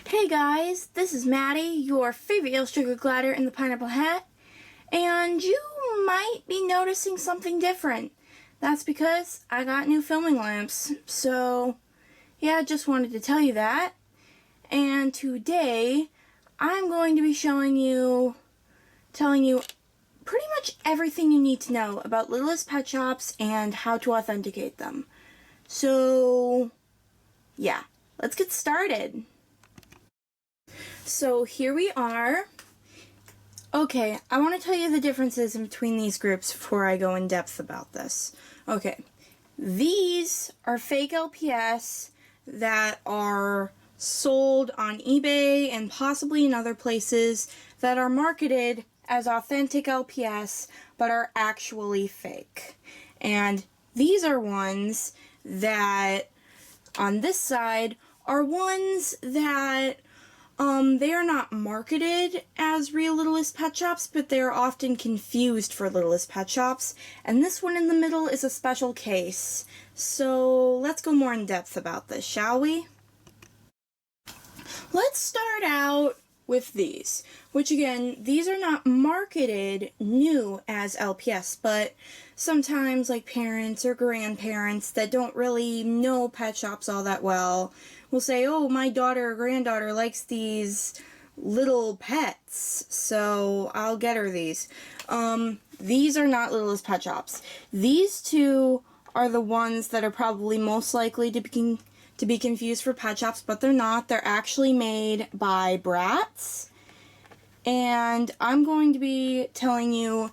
Hey guys, this is Maddie, your favorite yellow sugar glider in the pineapple hat, and you might be noticing something different. That's because I got new filming lamps, so yeah, just wanted to tell you that. And today, I'm going to be telling you pretty much everything you need to know about Littlest Pet Shops and how to authenticate them. So, yeah, let's get started. So here we are. Okay, I want to tell you the differences in between these groups before I go in depth about this. Okay, these are fake LPS that are sold on eBay and possibly in other places that are marketed as authentic LPS but are actually fake. And these are ones that, on this side, are ones that they are not marketed as real Littlest Pet Shops, but they are often confused for Littlest Pet Shops. And this one in the middle is a special case. So let's go more in depth about this, shall we? Let's start out with these, which again, these are not marketed new as LPS, but sometimes like parents or grandparents that don't really know pet shops all that well will say, oh, my daughter or granddaughter likes these little pets, so I'll get her these. These are not Littlest Pet Shops. These two are the ones that are probably most likely to be confused for pet shops, but they're not. They're actually made by brats. And I'm going to be telling you,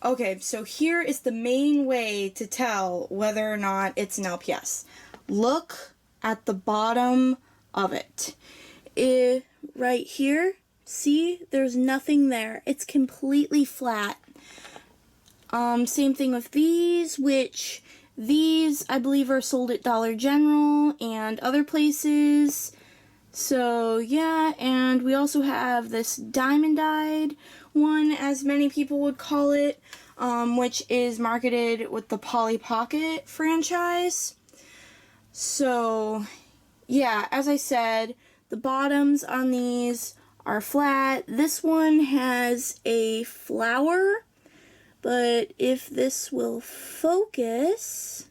okay, so here is the main way to tell whether or not it's an LPS. Look at the bottom of it. Right here, see, there's nothing there. It's completely flat. Same thing with these, which these, I believe, are sold at Dollar General and other places. So, yeah, and we also have this diamond-eyed one, as many people would call it, which is marketed with the Polly Pocket franchise. So, yeah, as I said, the bottoms on these are flat. This one has a flower, but if this will focus,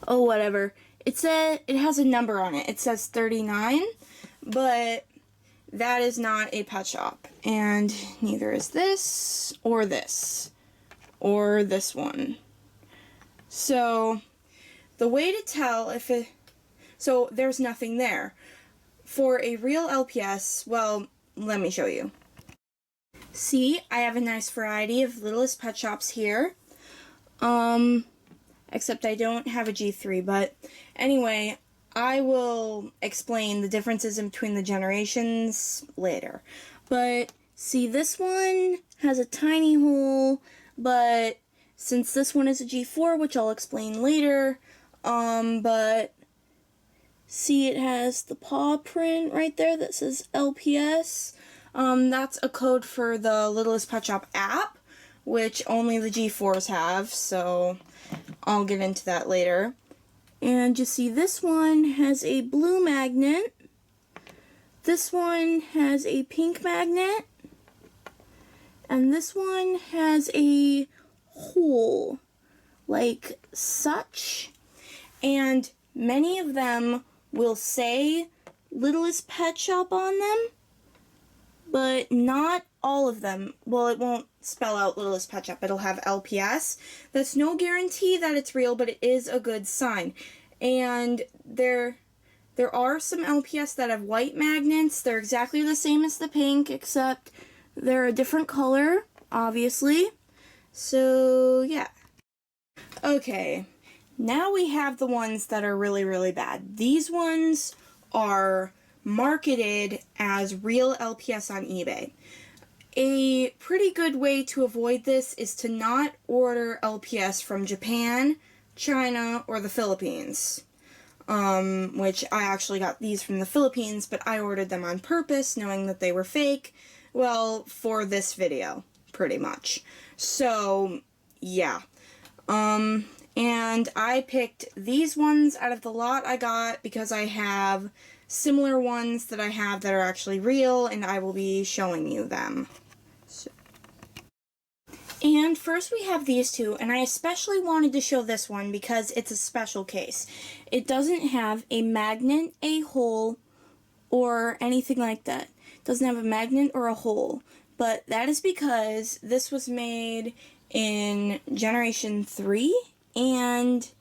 oh, whatever. It has a number on it. It says 39, but that is not a pet shop, and neither is this, or this one. So, the way to tell so there's nothing there. For a real LPS, well, let me show you. See, I have a nice variety of Littlest Pet Shops here. Except I don't have a G3, but anyway, I will explain the differences in between the generations later. But see, this one has a tiny hole, but since this one is a G4, which I'll explain later, but see, it has the paw print right there that says LPS. That's a code for the Littlest Pet Shop app, which only the G4s have, so I'll get into that later. And you see, this one has a blue magnet. This one has a pink magnet. And this one has a hole, like such. And many of them will say Littlest Pet Shop on them, but not all of them. Well, it won't spell out Littlest Pet Shop. It'll have LPS. That's no guarantee that it's real, but it is a good sign. And there are some LPS that have white magnets. They're exactly the same as the pink, except they're a different color, obviously. So, yeah. Okay, now we have the ones that are really, really bad. These ones are marketed as real LPS on eBay. A pretty good way to avoid this is to not order LPS from Japan, China, or the Philippines. Which I actually got these from the Philippines, but I ordered them on purpose, knowing that they were fake. Well, for this video, pretty much. So, yeah. And I picked these ones out of the lot I got because I have similar ones that I have that are actually real, and I will be showing you them. And first we have these two, and I especially wanted to show this one because it's a special case. It doesn't have a magnet, a hole, or anything like that. It doesn't have a magnet or a hole, but that is because this was made in Generation 3, and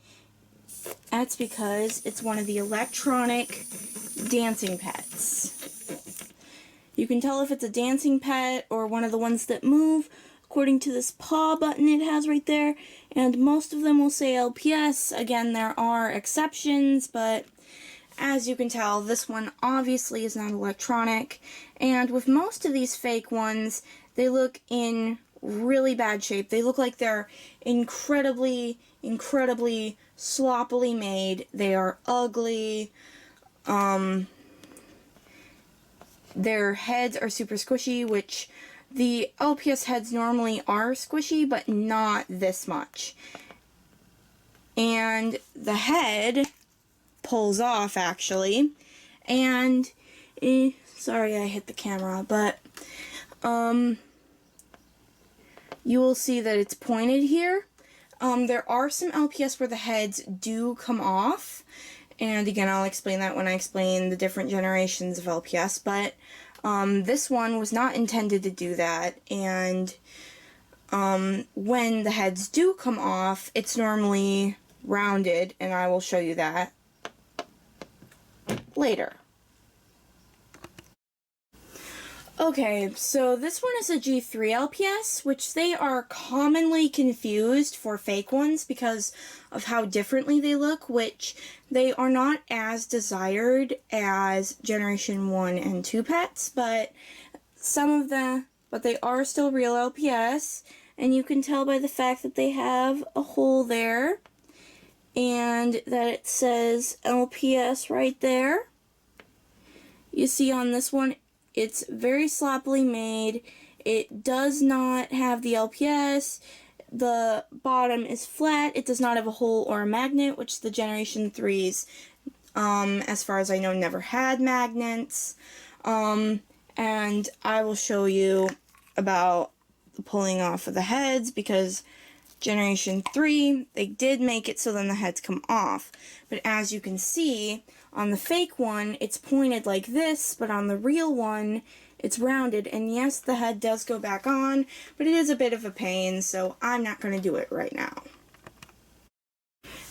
that's because it's one of the electronic dancing pets. You can tell if it's a dancing pet or one of the ones that move according to this paw button it has right there, and most of them will say LPS. Again, there are exceptions, but as you can tell, this one obviously is not electronic, and with most of these fake ones, they look in really bad shape. They look like they're incredibly sloppily made. They are ugly. Their heads are super squishy, which the LPS heads normally are squishy, but not this much. And the head pulls off, actually. And, sorry I hit the camera, but, you will see that it's pointed here. There are some LPS where the heads do come off. And again, I'll explain that when I explain the different generations of LPS, but this one was not intended to do that, and when the heads do come off, it's normally rounded, and I will show you that later. Okay, so this one is a G3 LPS, which they are commonly confused for fake ones because of how differently they look, which they are not as desired as Generation 1 and 2 pets, but they are still real LPS, and you can tell by the fact that they have a hole there, and that it says LPS right there. You see on this one, it's very sloppily made. It does not have the LPS. The bottom is flat. It does not have a hole or a magnet, which the Generation 3s, as far as I know, never had magnets. And I will show you about the pulling off of the heads, because Generation 3, they did make it so then the heads come off. But as you can see, on the fake one, it's pointed like this, but on the real one, it's rounded. And yes, the head does go back on, but it is a bit of a pain, so I'm not going to do it right now.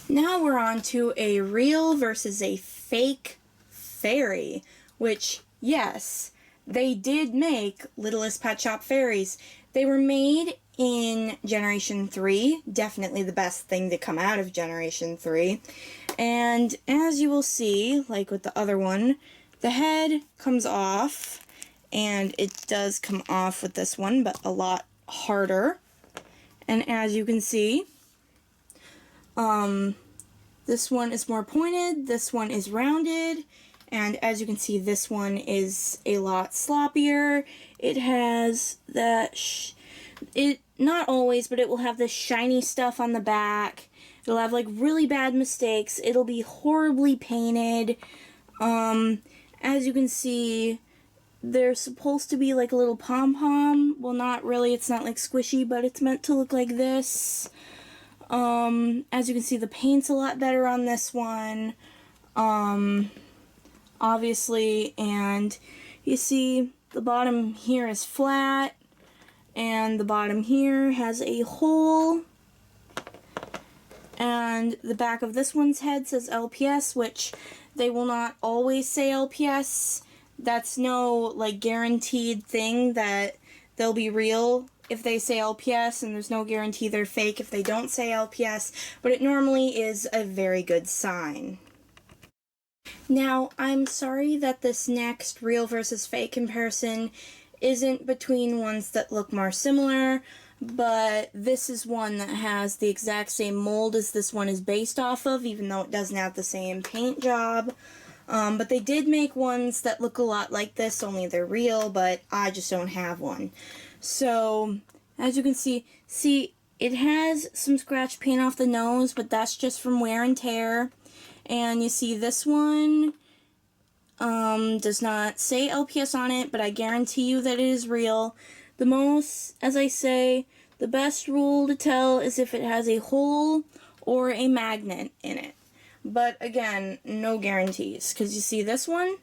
Now we're on to a real versus a fake fairy, which, yes, they did make Littlest Pet Shop Fairies. They were made in Generation 3, definitely the best thing to come out of Generation 3. And as you will see, like with the other one, the head comes off, and it does come off with this one, but a lot harder. And as you can see, this one is more pointed, this one is rounded, and as you can see, this one is a lot sloppier. It has that, not always, but it will have this shiny stuff on the back. It'll have, like, really bad mistakes. It'll be horribly painted. As you can see, there's supposed to be, like, a little pom-pom. Well, not really. It's not, like, squishy, but it's meant to look like this. As you can see, the paint's a lot better on this one. Obviously, and you see the bottom here is flat, and the bottom here has a hole. And the back of this one's head says LPS, which they will not always say LPS. That's no, like, guaranteed thing that they'll be real if they say LPS, and there's no guarantee they're fake if they don't say LPS, but it normally is a very good sign. Now, I'm sorry that this next real versus fake comparison isn't between ones that look more similar, but this is one that has the exact same mold as this one is based off of, even though it doesn't have the same paint job. But they did make ones that look a lot like this, only they're real, but I just don't have one. So, as you can see, it has some scratch paint off the nose, but that's just from wear and tear. And you see this one does not say LPS on it, but I guarantee you that it is real. The most, as I say, the best rule to tell is if it has a hole or a magnet in it. But again, no guarantees, because you see this one?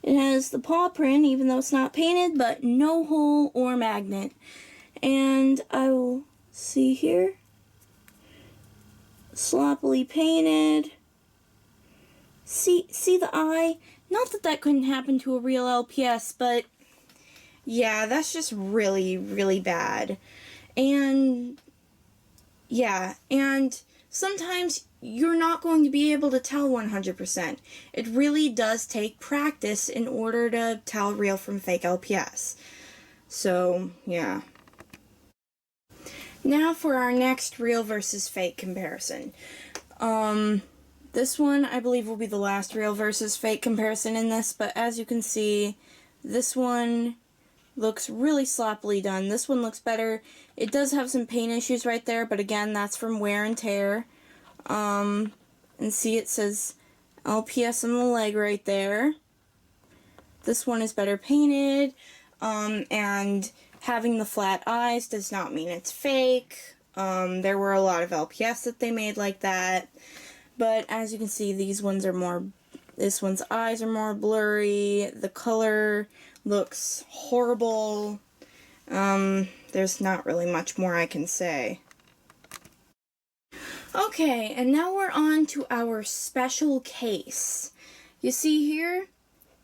It has the paw print, even though it's not painted, but no hole or magnet. And I will see here. Sloppily painted. See the eye? Not that that couldn't happen to a real LPS, but yeah, that's just really, really bad. And yeah, and sometimes you're not going to be able to tell 100%. It really does take practice in order to tell real from fake LPS. So, yeah. Now for our next real versus fake comparison. This one I believe will be the last real versus fake comparison in this, but as you can see, this one looks really sloppily done. This one looks better. It does have some paint issues right there, but again, that's from wear and tear. And see, it says LPS on the leg right there. This one is better painted, and having the flat eyes does not mean it's fake. There were a lot of LPS that they made like that, but as you can see, these ones are more, this one's eyes are more blurry, the color looks horrible. There's not really much more I can say. Okay, and now we're on to our special case. You see here,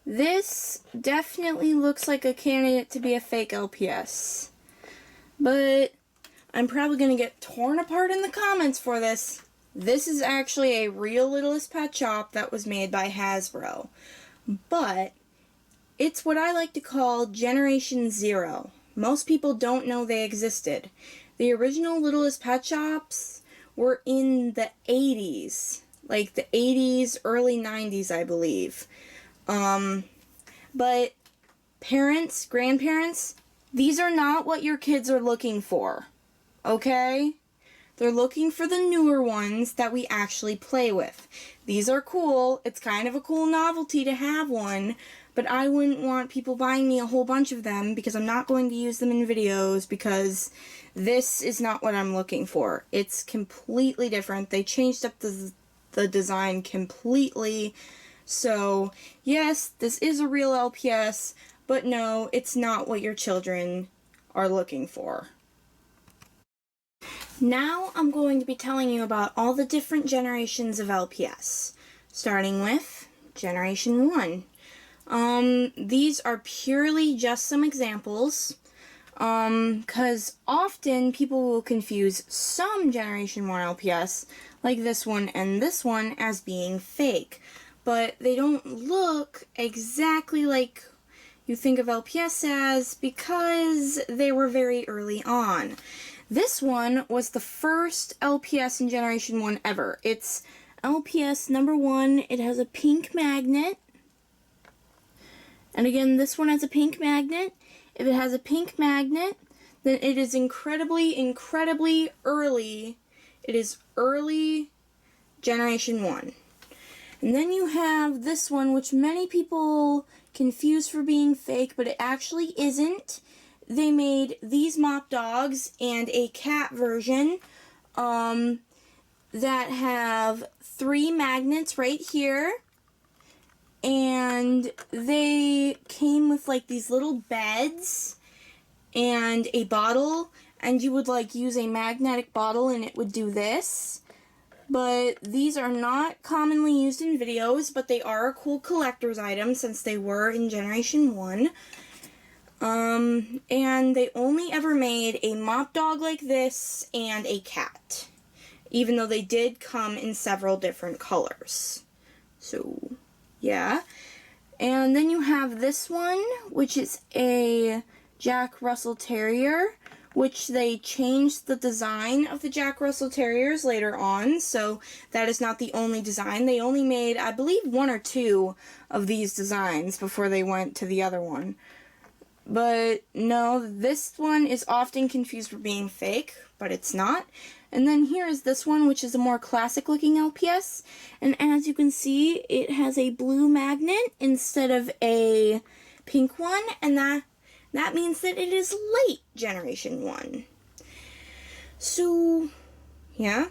this definitely looks like a candidate to be a fake LPS. But I'm probably going to get torn apart in the comments for this. This is actually a real Littlest Pet Shop that was made by Hasbro. But it's what I like to call Generation Zero. Most people don't know they existed. The original Littlest Pet Shops were in the 80s. Like the 80s, early 90s, I believe. But parents, grandparents, these are not what your kids are looking for. Okay? They're looking for the newer ones that we actually play with. These are cool. It's kind of a cool novelty to have one, but I wouldn't want people buying me a whole bunch of them because I'm not going to use them in videos because this is not what I'm looking for. It's completely different. They changed up the design completely. So, yes, this is a real LPS, but no, it's not what your children are looking for. Now I'm going to be telling you about all the different generations of LPS, starting with Generation 1. These are purely just some examples, because often people will confuse some Generation 1 LPS, like this one and this one, as being fake. But they don't look exactly like you think of LPS as because they were very early on. This one was the first LPS in Generation 1 ever. It's LPS number 1. It has a pink magnet. And again, this one has a pink magnet. If it has a pink magnet, then it is incredibly, incredibly early. It is early Generation 1. And then you have this one, which many people confuse for being fake, but it actually isn't. They made these mop dogs and a cat version that have 3 magnets right here. And they came with like these little beds and a bottle. And you would like use a magnetic bottle and it would do this. But these are not commonly used in videos, but they are a cool collector's item since they were in Generation 1. And they only ever made a mop dog like this and a cat, even though they did come in several different colors. So, yeah. And then you have this one, which is a Jack Russell Terrier, which they changed the design of the Jack Russell Terriers later on, so that is not the only design. They only made, I believe, 1 or 2 of these designs before they went to the other one. But no, this one is often confused for being fake, but it's not. And then here is this one, which is a more classic looking LPS. And as you can see, it has a blue magnet instead of a pink one. And that means that it is late generation 1. So, yeah.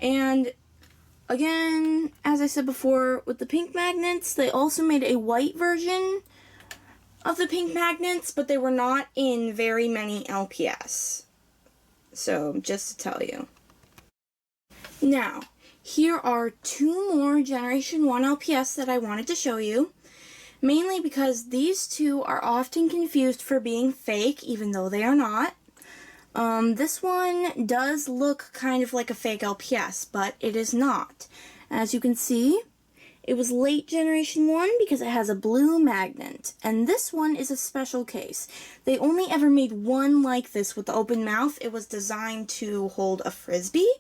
And again, as I said before, with the pink magnets, they also made a white version of the pink magnets, but they were not in very many LPS. So, just to tell you. Now, here are 2 more Generation 1 LPS that I wanted to show you. Mainly because these 2 are often confused for being fake, even though they are not. This one does look kind of like a fake LPS, but it is not. As you can see, it was late Generation 1 because it has a blue magnet. And this one is a special case. They only ever made one like this with the open mouth. It was designed to hold a frisbee.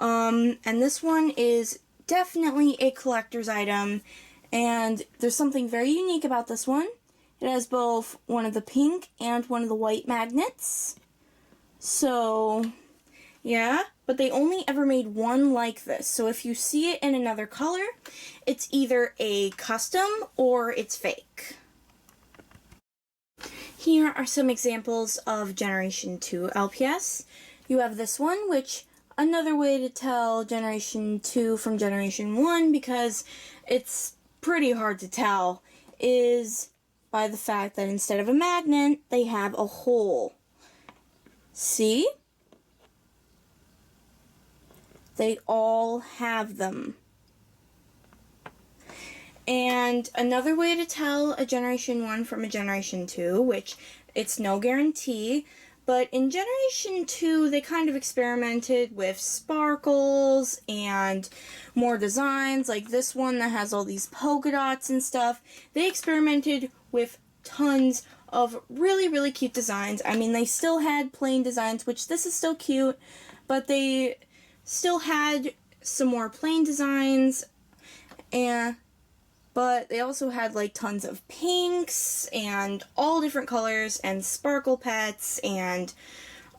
And this one is definitely a collector's item. And there's something very unique about this one. It has both one of the pink and one of the white magnets. So, yeah, but they only ever made one like this. So if you see it in another color, it's either a custom or it's fake. Here are some examples of Generation 2 LPS. You have this one, which another way to tell Generation 2 from Generation 1, because it's pretty hard to tell, is by the fact that instead of a magnet, they have a hole. See? They all have them. And another way to tell a Generation 1 from a Generation 2, which it's no guarantee, but in Generation 2 they kind of experimented with sparkles and more designs, like this one that has all these polka dots and stuff. They experimented with tons of really, really cute designs. I mean, they still had plain designs, which this is still cute, but they still had some more plain designs, but they also had like tons of pinks and all different colors and sparkle pets and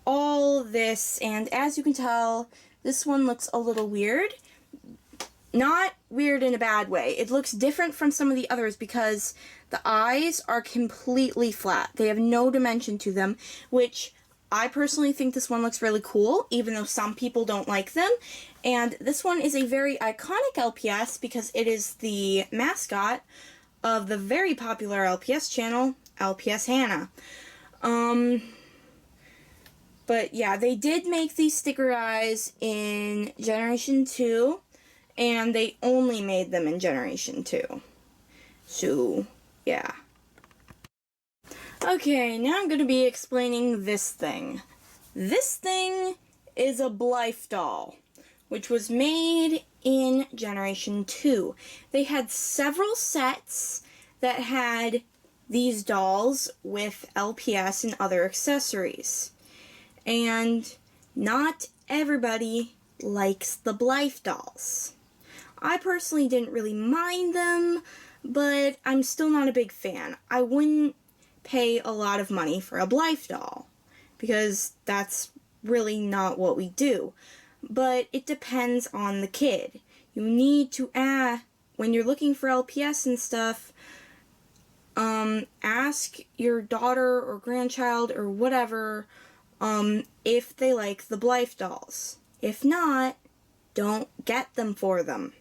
all this. And as you can tell, this one looks a little weird. Not weird in a bad way. It looks different from some of the others because the eyes are completely flat. They have no dimension to them, which I personally think this one looks really cool, even though some people don't like them. And this one is a very iconic LPS because it is the mascot of the very popular LPS channel, LPS Hannah. But yeah, they did make these sticker eyes in Generation 2, and they only made them in Generation 2. So, yeah. Okay, now I'm going to be explaining this thing. This thing is a Blythe doll, which was made in Generation 2. They had several sets that had these dolls with LPS and other accessories. And not everybody likes the Blythe dolls. I personally didn't really mind them, but I'm still not a big fan. I wouldn't pay a lot of money for a Blythe doll, because that's really not what we do. But it depends on the kid. You need to when you're looking for LPS and stuff, ask your daughter or grandchild or whatever if they like the Blythe dolls. If not, don't get them for them.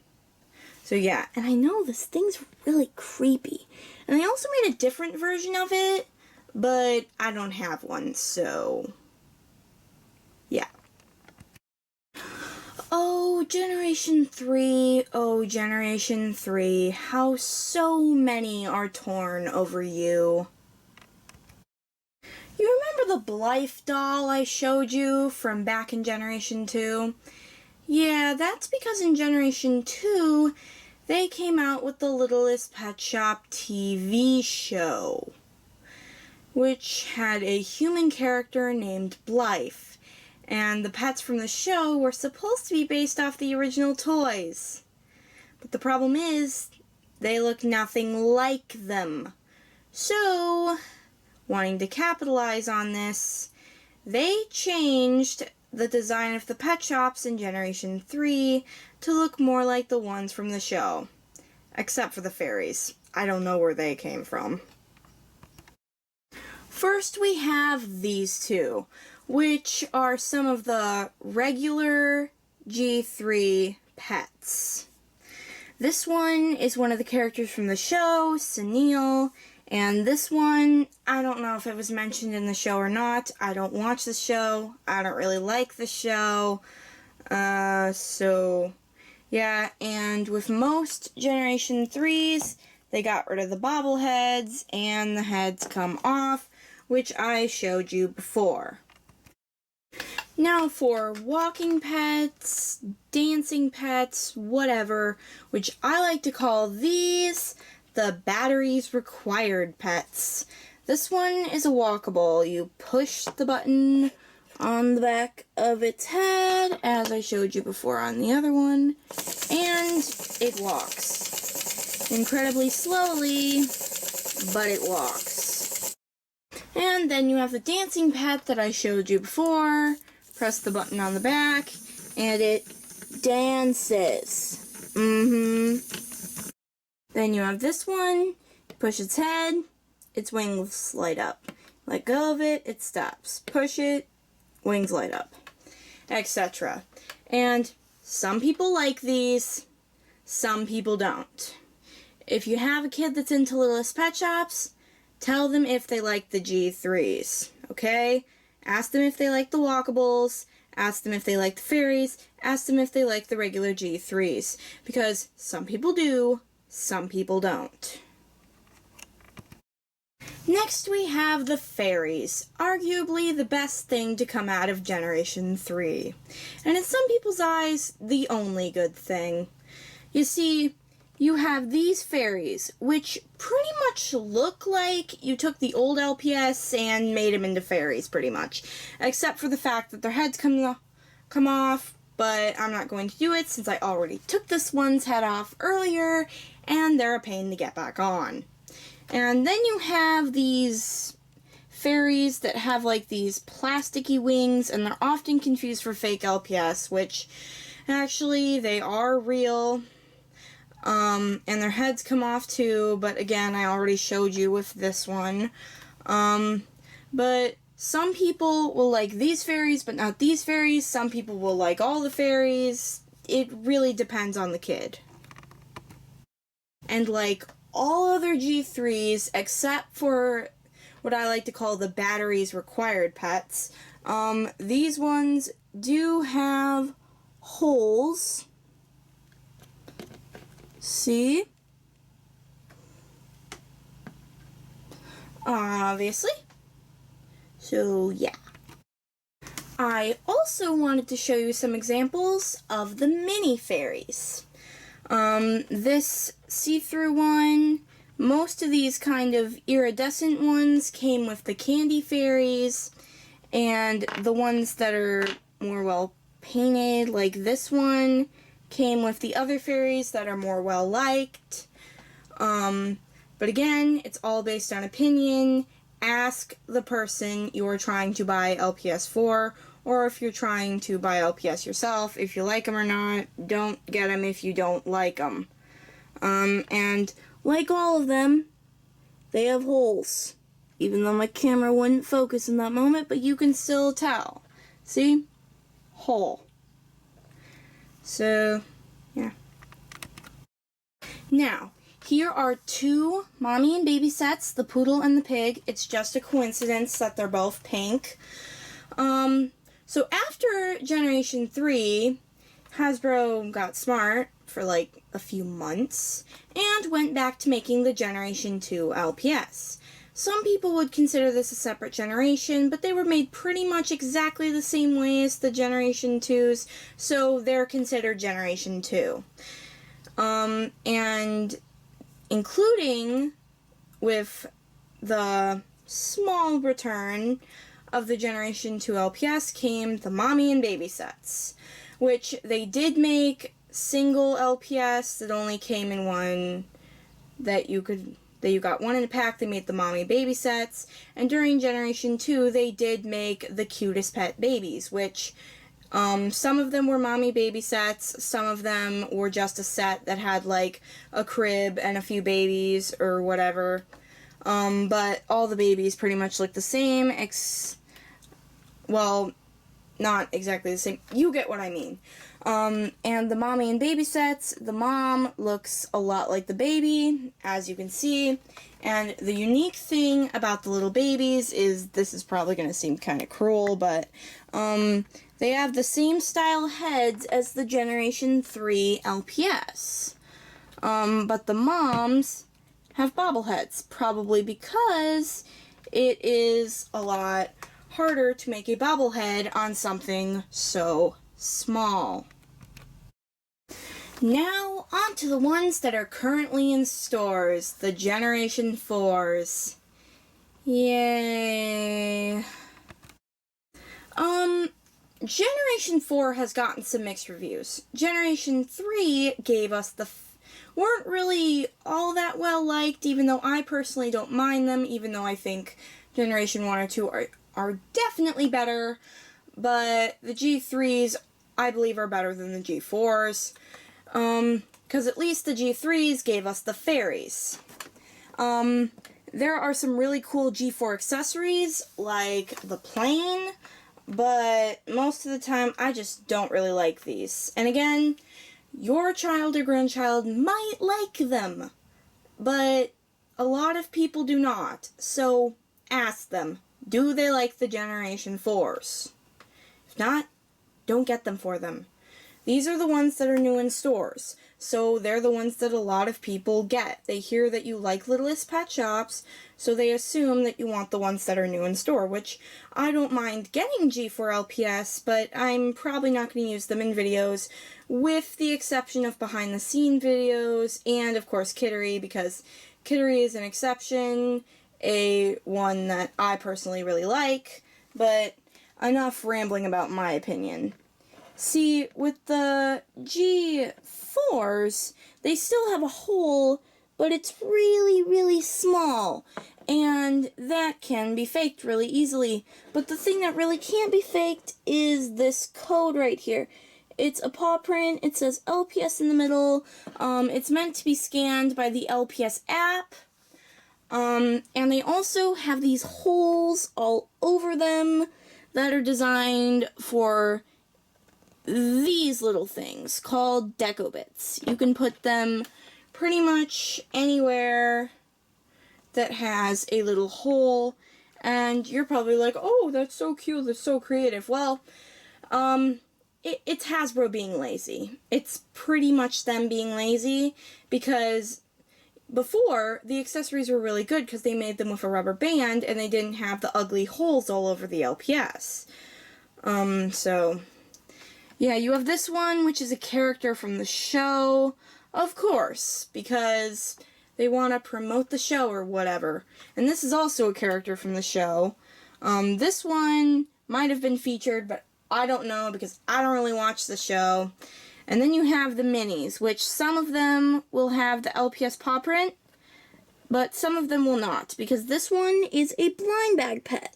So yeah, and I know this thing's really creepy. And they also made a different version of it, but I don't have one, so yeah. Oh, Generation 3, oh, Generation 3, how so many are torn over you. You remember the Blythe doll I showed you from back in Generation 2? Yeah, that's because in Generation 2, they came out with the Littlest Pet Shop TV show, which had a human character named Blythe, and the pets from the show were supposed to be based off the original toys. But the problem is, they look nothing like them. So, wanting to capitalize on this, they changed the design of the pet shops in Generation 3 to look more like the ones from the show. Except for the fairies. I don't know where they came from. First we have these two, which are some of the regular G3 pets. This one is one of the characters from the show, Sunil, and this one, I don't know if it was mentioned in the show or not. I don't watch the show. I don't really like the show. So, yeah, and with most Generation 3s, they got rid of the bobbleheads, and the heads come off, which I showed you before. Now for walking pets, dancing pets, whatever, which I like to call these the batteries required pets. This one is a walkable. You push the button on the back of its head, as I showed you before on the other one, and it walks. Incredibly slowly, but it walks. And then you have the dancing pet that I showed you before. Press the button on the back, and it dances. Then you have this one. Push its head, its wings light up. Let go of it, it stops. Push it, wings light up, etc. And some people like these, some people don't. If you have a kid that's into Littlest Pet Shops, tell them if they like the G3s, okay? Ask them if they like the walkables, ask them if they like the fairies, ask them if they like the regular G3s, because some people do, some people don't. Next we have the fairies, arguably the best thing to come out of Generation 3. And in some people's eyes, the only good thing. You see, you have these fairies, which pretty much look like you took the old LPS and made them into fairies, pretty much. Except for the fact that their heads come off, but I'm not going to do it since I already took this one's head off earlier, and they're a pain to get back on. And then you have these fairies that have like these plasticky wings, and they're often confused for fake LPS, which actually they are real. And their heads come off too, but again, I already showed you with this one. But some people will like these fairies, but not these fairies. Some people will like all the fairies. It really depends on the kid. And like all other G3s, except for what I like to call the batteries required pets, these ones do have holes. See? Obviously. So, yeah. I also wanted to show you some examples of the mini fairies. This see-through one, most of these kind of iridescent ones came with the candy fairies, and the ones that are more well painted, like this one, came with the other fairies that are more well liked. But again, it's all based on opinion. Ask the person you're trying to buy LPS for, or if you're trying to buy LPS yourself, if you like them or not. Don't get them if you don't like them. And like all of them, they have holes. Even though my camera wouldn't focus in that moment, but you can still tell. See? Hole. So, yeah. Now, here are two mommy and baby sets, the poodle and the pig. It's just a coincidence that they're both pink. So after Generation 3, Hasbro got smart for like a few months and went back to making the Generation 2 LPS. Some people would consider this a separate generation, but they were made pretty much exactly the same way as the Generation 2s, so they're considered Generation 2. And including with the small return of the Generation 2 LPS came the mommy and baby sets, which they did make single LPS that only came in one that that you got one in a pack. They made the mommy baby sets, and during Generation 2, they did make the cutest pet babies, which some of them were mommy baby sets, some of them were just a set that had like a crib and a few babies or whatever. But all the babies pretty much look the same, well, not exactly the same. You get what I mean. And the mommy and baby sets, the mom looks a lot like the baby, as you can see. And the unique thing about the little babies is, this is probably going to seem kind of cruel, but they have the same style heads as the Generation 3 LPS. But the moms have bobbleheads, probably because it is a lot harder to make a bobblehead on something so small. Now, on to the ones that are currently in stores, the Generation 4s. Yay. Generation 4 has gotten some mixed reviews. Generation 3 gave us weren't really all that well liked, even though I personally don't mind them, even though I think Generation 1 or 2 are definitely better, but the G3s, I believe, are better than the G4s, because at least the G3s gave us the Fairies. There are some really cool G4 accessories, like the plane, but most of the time, I just don't really like these. And again, your child or grandchild might like them, but a lot of people do not, so ask them. Do they like the Generation 4s? If not, don't get them for them. These are the ones that are new in stores, so they're the ones that a lot of people get. They hear that you like Littlest Pet Shops, so they assume that you want the ones that are new in store, which I don't mind getting G4 LPS, but I'm probably not going to use them in videos, with the exception of behind-the-scene videos, and of course Kittery, because Kittery is an exception, a one that I personally really like, but enough rambling about my opinion. See, with the G4s, they still have a hole, but it's really, really small, and that can be faked really easily. But the thing that really can't be faked is this code right here. It's a paw print, it says LPS in the middle, it's meant to be scanned by the LPS app, and they also have these holes all over them that are designed for these little things called Deco bits. You can put them pretty much anywhere that has a little hole, and you're probably like, oh, that's so cute, that's so creative. Well, it's Hasbro being lazy. It's pretty much them being lazy, because before, the accessories were really good because they made them with a rubber band and they didn't have the ugly holes all over the LPS. So, yeah, you have this one, which is a character from the show, of course, because they want to promote the show or whatever. And this is also a character from the show. This one might have been featured, but I don't know because I don't really watch the show. And then you have the minis, which some of them will have the LPS paw print, but some of them will not, because this one is a blind bag pet.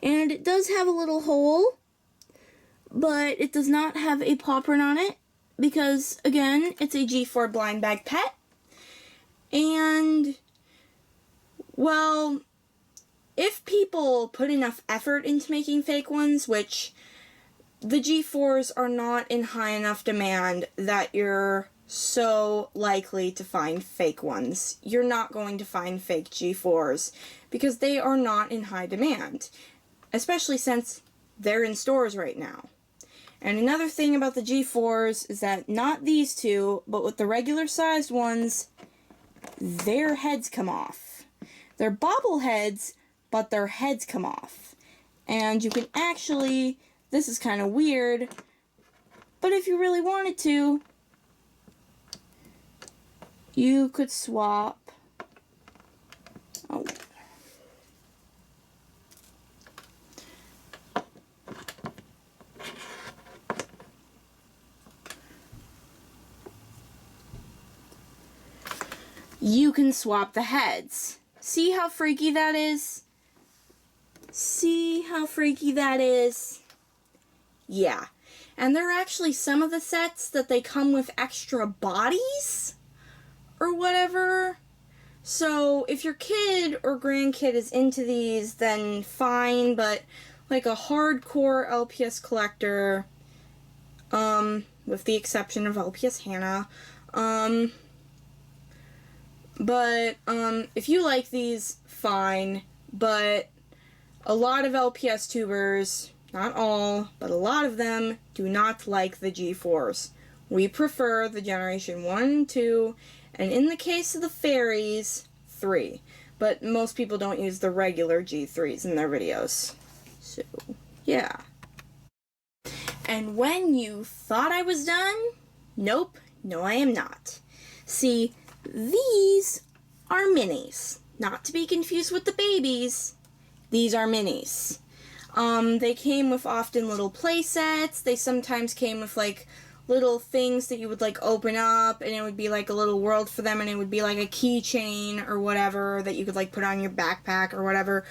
And it does have a little hole, but it does not have a paw print on it, because, again, it's a G4 blind bag pet. And, well, if people put enough effort into making fake ones, which the G4s are not in high enough demand that you're so likely to find fake ones. You're not going to find fake G4s because they are not in high demand, especially since they're in stores right now. And another thing about the G4s is that not these two, but with the regular sized ones, their heads come off. They're bobbleheads, but their heads come off. And you can actually, this is kind of weird, but if you really wanted to, you could swap. Oh. you can swap the heads. See how freaky that is? See how freaky that is? Yeah. And there are actually some of the sets that they come with extra bodies or whatever. So if your kid or grandkid is into these, then fine, but like a hardcore LPS collector, with the exception of LPS Hannah, but if you like these, fine, but a lot of LPS tubers, not all, but a lot of them, do not like the G4s. We prefer the Generation 1 and 2, and in the case of the Fairies, 3. But most people don't use the regular G3s in their videos. So, yeah. And when you thought I was done, nope, no I am not. See, these are minis. Not to be confused with the babies. These are minis. They came with often little play sets. They sometimes came with like little things that you would like open up and it would be like a little world for them and it would be like a keychain or whatever that you could like put on your backpack or whatever.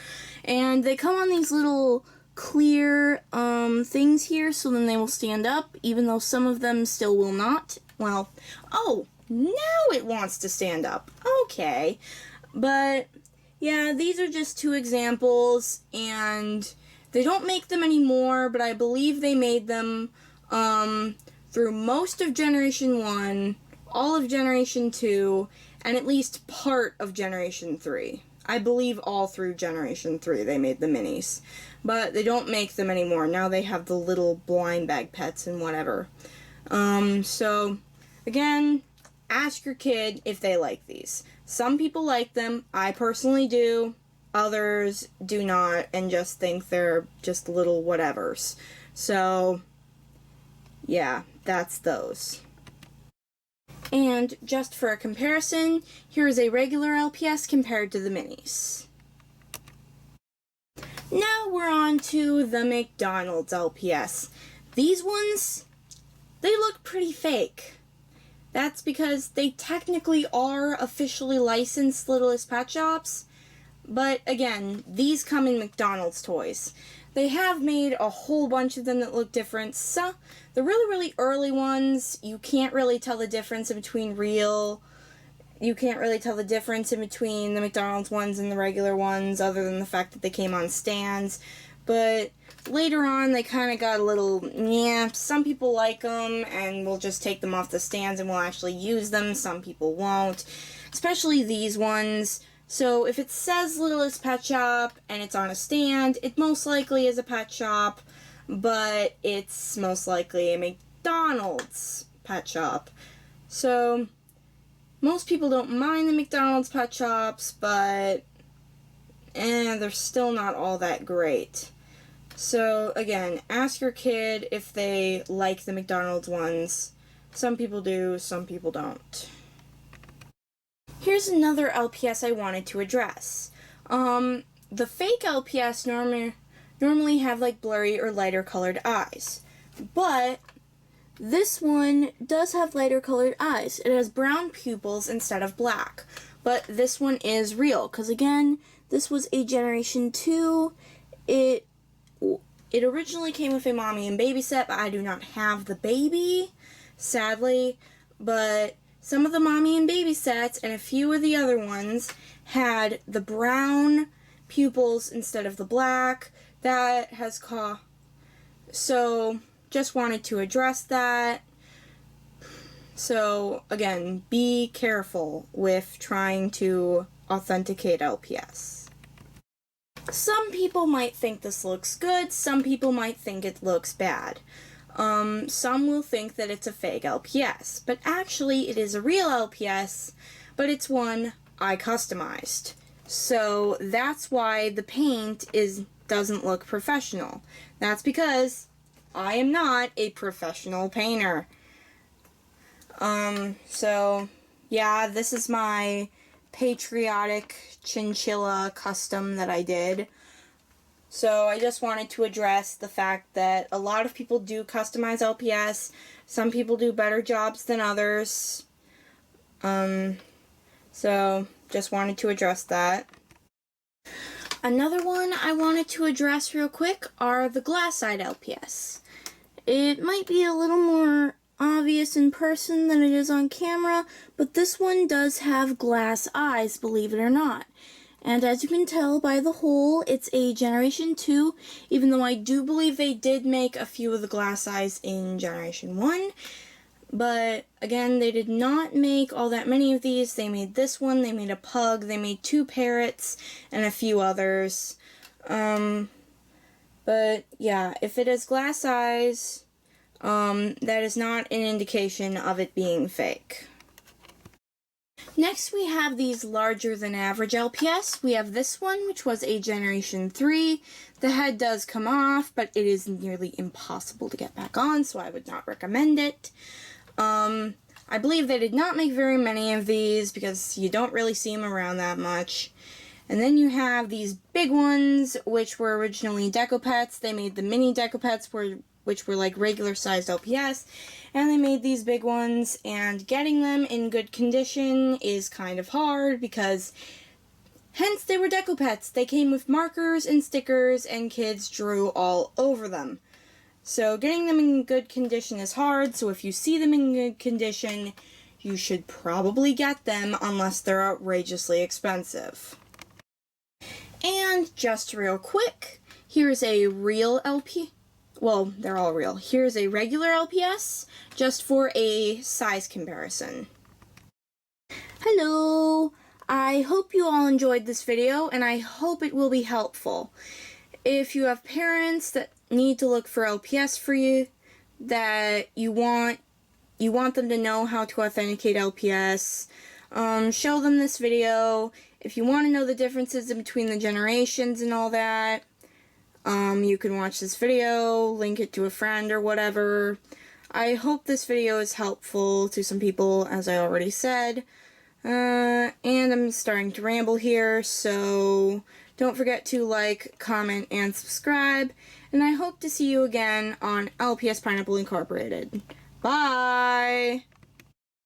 And they come on these little clear things here, so then they will stand up, even though some of them still will not. Well, oh, now it wants to stand up. Okay. But yeah, these are just two examples, and they don't make them anymore, but I believe they made them through most of Generation 1, all of Generation 2, and at least part of Generation 3. I believe all through Generation 3 they made the minis. But they don't make them anymore. Now they have the little blind bag pets and whatever. So, again, ask your kid if they like these. Some people like them. I personally do. Others do not and just think they're just little whatevers. So, yeah, that's those. And just for a comparison, here is a regular LPS compared to the minis. Now we're on to the McDonald's LPS. These ones, they look pretty fake. That's because they technically are officially licensed Littlest Pet Shops, but again, these come in McDonald's toys. They have made a whole bunch of them that look different. So, the really early ones, you can't really tell the difference between real. You can't really tell the difference in between the McDonald's ones and the regular ones, other than the fact that they came on stands. But later on, they kind of got a little, yeah, some people like them, and we'll just take them off the stands and we'll actually use them. Some people won't, especially these ones. So if it says Littlest Pet Shop and it's on a stand, it most likely is a pet shop, but it's most likely a McDonald's pet shop. So most people don't mind the McDonald's pet shops, but they're still not all that great. So again, ask your kid if they like the McDonald's ones. Some people do, some people don't. Here's another LPS I wanted to address. The fake LPS normally have like blurry or lighter colored eyes, but this one does have lighter colored eyes. It has brown pupils instead of black, but this one is real, because again, this was a Generation 2. It originally came with a mommy and baby set, but I do not have the baby, sadly, but some of the mommy and baby sets and a few of the other ones had the brown pupils instead of the black. That has caused... So, just wanted to address that. So, again, be careful with trying to authenticate LPS. Some people might think this looks good, some people might think it looks bad. Some will think that it's a fake LPS, but actually it is a real LPS, but it's one I customized. So that's why the paint doesn't look professional. That's because I am not a professional painter. So yeah, this is my patriotic chinchilla custom that I did. So I just wanted to address the fact that a lot of people do customize some people do better jobs than others. So, just wanted to address that. Another one I wanted to address real quick are the glass-eyed LPS. It might be a little more obvious in person than it is on camera, but this one does have glass eyes, believe it or not. And as you can tell by the hole, it's a Generation 2, even though I do believe they did make a few of the glass eyes in Generation 1. But, again, they did not make all that many of these. They made this one, they made a pug, they made 2 parrots, and a few others. But, yeah, if it has glass eyes, that is not an indication of it being fake. Next, we have these larger than average LPS. We have this one, which was a Generation 3. The head does come off, but it is nearly impossible to get back on, so I would not recommend it. I believe they did not make very many of these because you don't really see them around that much. And then you have these big ones, which were originally Deco pets. They made the mini Deco pets, which were like regular sized LPS, and they made these big ones, and getting them in good condition is kind of hard because hence they were Deco pets. They came with markers and stickers, and kids drew all over them. So getting them in good condition is hard, so if you see them in good condition, you should probably get them unless they're outrageously expensive. And just real quick, here's a real LP. Well, they're all real. Here's a regular LPS, just for a size comparison. Hello! I hope you all enjoyed this video, and I hope it will be helpful. If you have parents that need to look for LPS for you, that you want them to know how to authenticate LPS, show them this video. If you want to know the differences in between the generations and all that, you can watch this video, link it to a friend or whatever. I hope this video is helpful to some people, as I already said. And I'm starting to ramble here, so don't forget to like, comment, and subscribe. And I hope to see you again on LPS Pineapple Incorporated. Bye!